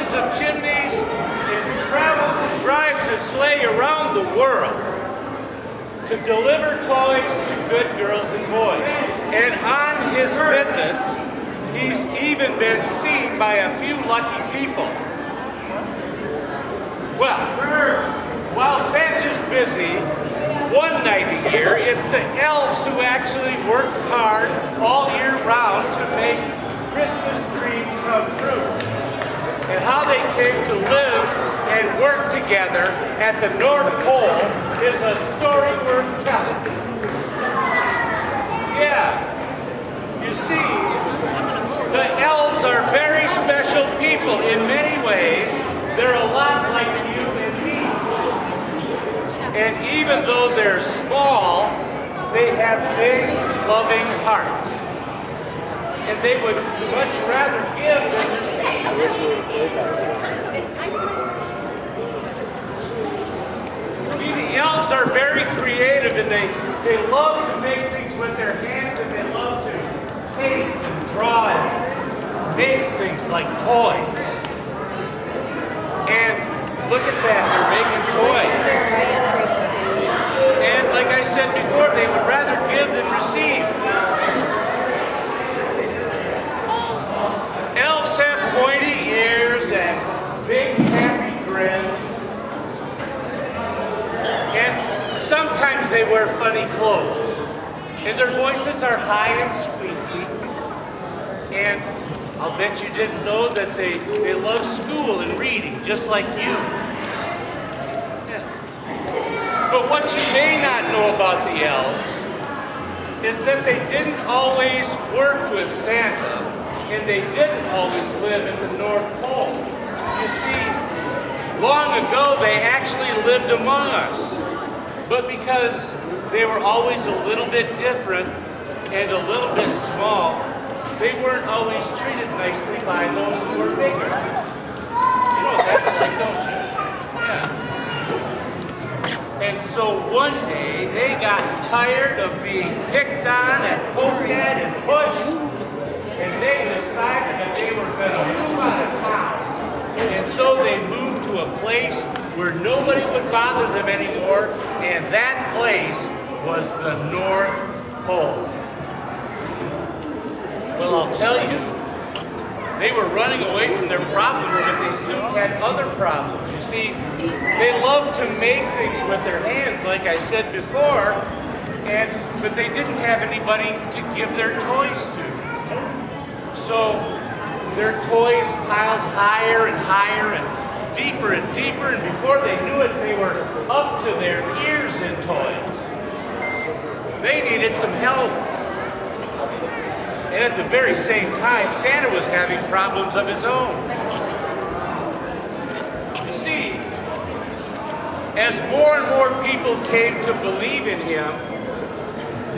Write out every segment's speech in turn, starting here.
thousands of chimneys and travels and drives his sleigh around the world to deliver toys to good girls and boys. And on his visits, he's even been seen by a few lucky people. Well, while Santa's busy, one night a year, it's the elves who actually work hard all year round to make Christmas dreams come true. And how they came to live and work together at the North Pole is a story worth telling. Yeah, you see, the elves are very special people in many ways. They're a lot like you and me. And even though they're small, they have big, loving hearts. And they would much rather give than receive. See, the elves are very creative, and they love to make things with their hands, and they love to paint and draw and make things like toys. And look at that, they're making toys. And like I said before, they would rather give than receive. Elves have pointy ears and big happy grins. And sometimes they wear funny clothes. And their voices are high and squeaky. And I'll bet you didn't know that they love school and reading, just like you. Yeah. But what you may not know about the elves is that they didn't always work with Santa, and they didn't always live at the North Pole. You see, long ago they actually lived among us. But because they were always a little bit different and a little bit small, they weren't always treated nicely by those who were bigger. You know what that's like, don't you? Yeah. And so one day, they got tired of being picked on and poked at and pushed, and they decided that they were going to move out of town. And so they moved to a place where nobody would bother them anymore, and that place was the North Pole. Well, I'll tell you, they were running away from their problems, but they soon had other problems. You see, they loved to make things with their hands, like I said before, but they didn't have anybody to give their toys to. So their toys piled higher and higher and deeper, and before they knew it, they were up to their ears in toys. They needed some help. And at the very same time, Santa was having problems of his own. You see, as more and more people came to believe in him,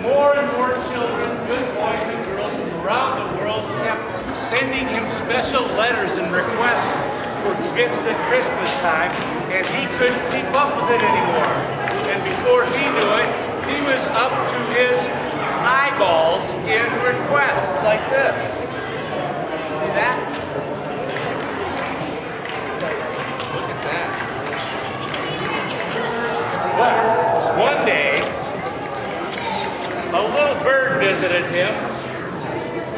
more and more children, good boys and girls from around the world kept sending him special letters and requests for gifts at Christmas time, and he couldn't keep up with it anymore. And before he knew it, he was up to his eyeballs in requests like this. See that? Look at that. Well, one day, a little bird visited him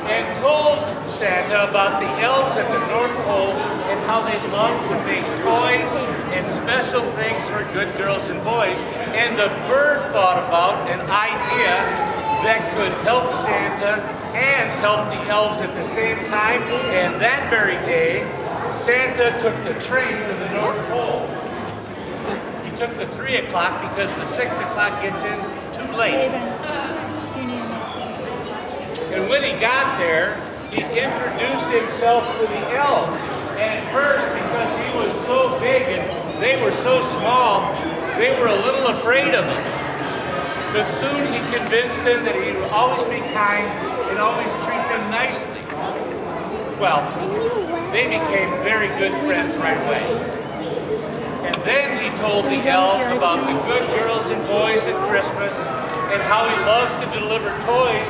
and told Santa about the elves at the North Pole and how they love to make toys and special things for good girls and boys. And the bird thought about an idea that could help Santa and help the elves at the same time. And that very day, Santa took the train to the North Pole. He took the 3 o'clock because the 6 o'clock gets in too late. And when he got there, he introduced himself to the elves. And at first, because he was so big and they were so small, they were a little afraid of him. But soon he convinced them that he would always be kind and always treat them nicely. Well, they became very good friends right away. And then he told the elves about the good girls and boys at Christmas and how he loves to deliver toys,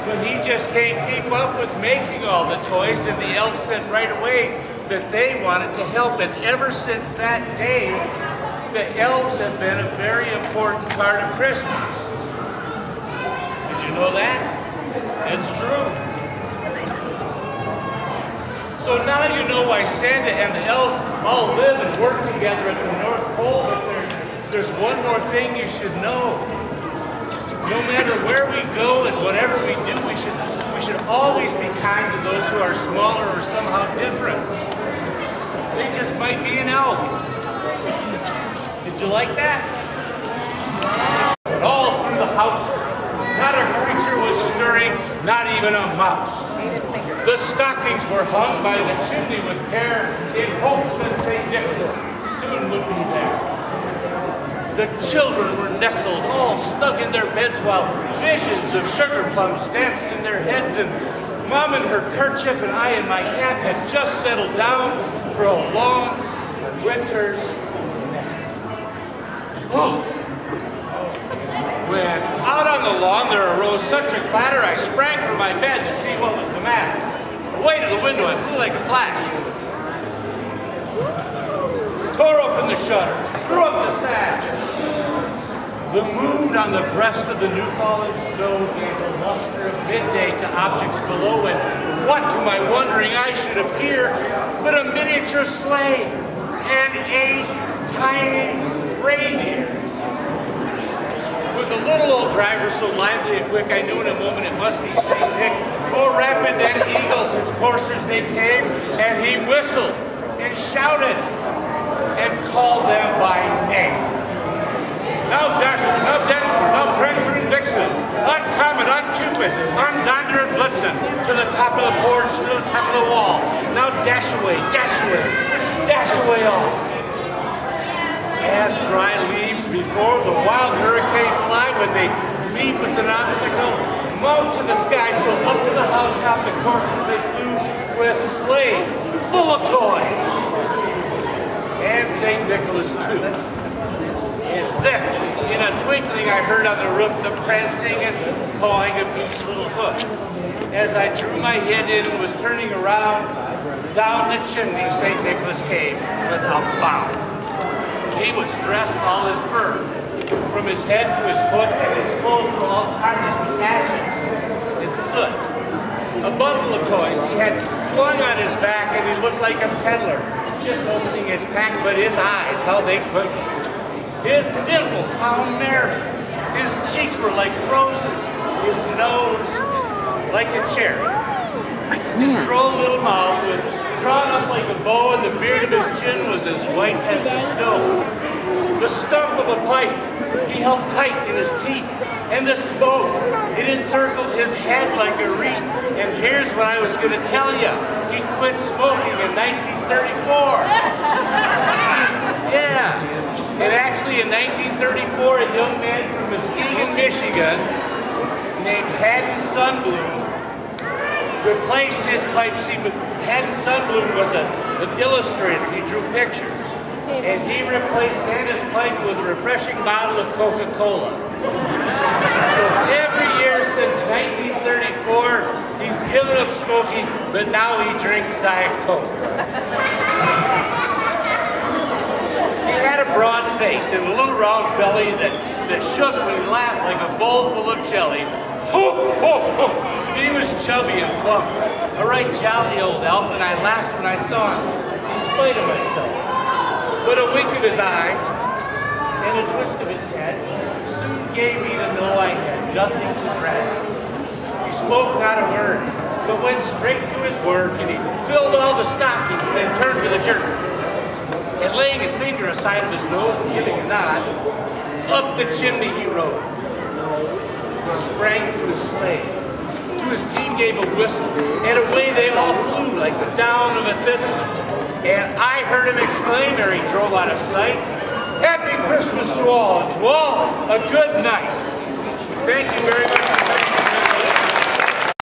but he just can't keep up with making all the toys. And the elves said right away, that they wanted to help. And ever since that day, the elves have been a very important part of Christmas. Did you know that? It's true. So now you know why Santa and the elves all live and work together at the North Pole, but there's one more thing you should know. No matter where we go and whatever we do, we should always be kind to those who are smaller or somehow different. They just might be an elf. Did you like that? But all through the house, not a creature was stirring, not even a mouse. The stockings were hung by the chimney with care in hopes that St. Nicholas soon would be there. The children were nestled all snug in their beds while visions of sugar plums danced in their heads, and Mom in her kerchief and I in my cap had just settled down for a long winter's nap. Oh. When out on the lawn there arose such a clatter, I sprang from my bed to see what was the matter. Away to the window, I flew like a flash. Tore open the shutters, threw up the sash. The moon on the breast of the new-fallen snow gave the luster of midday to objects below, and what to my wondering eye should appear but a miniature sleigh and a tiny reindeer. With the little old driver so lively and quick, I knew in a moment it must be St. Nick. More rapid than eagles his coursers they came, and he whistled and shouted and called them by name. Now Dasher, now Dancer, now Prancer and Vixen, on Comet, on Cupid, on Donder and Blitzen, to the top of the porch, to the top of the wall. Now dash away, dash away all. As dry leaves before the wild hurricane fly when they meet with an obstacle, mount to the sky, so up to the housetop the coursers they flew with sleigh full of toys. And St. Nicholas too. And then, in a twinkling, I heard on the roof the prancing and pawing of each little hoof. As I drew my head in and was turning around, down the chimney St. Nicholas came with a bound. He was dressed all in fur, from his head to his foot, and his clothes were all tarnished with ashes and soot. A bundle of toys he had flung on his back, and he looked like a peddler, just opening his pack, but his eyes, how they twinkled. His dimples, how merry. His cheeks were like roses. His nose, like a cherry. His droll little mouth was drawn up like a bow, and the beard of his chin was as white as the snow. The stump of a pipe he held tight in his teeth, and the smoke, it encircled his head like a wreath. And here's what I was going to tell you. He quit smoking in 1934. Yeah. And actually in 1934, a young man from Muskegon, Michigan, named Haddon Sunbloom, replaced his pipe. See, Haddon Sunbloom was an illustrator. He drew pictures. And he replaced Santa's pipe with a refreshing bottle of Coca-Cola. So every year since 1934, he's given up smoking, but now he drinks Diet Coke. He had a broad face and a little round belly that shook when he laughed like a bowl full of jelly. Ho, ho, ho. He was chubby and plump, a right jolly old elf, and I laughed when I saw him, in spite of myself. But a wink of his eye and a twist of his head soon gave me to know I had nothing to dread. He spoke not a word, but went straight to his work, and he filled all the stockings, then turned with a jerk. And laying his finger aside of his nose and giving a nod, up the chimney he rode. He sprang to his sleigh. To his team gave a whistle, and away they all flew like the down of a thistle. And I heard him exclaim ere he drove out of sight, "Happy Christmas to all, and to all a good night." Thank you very much.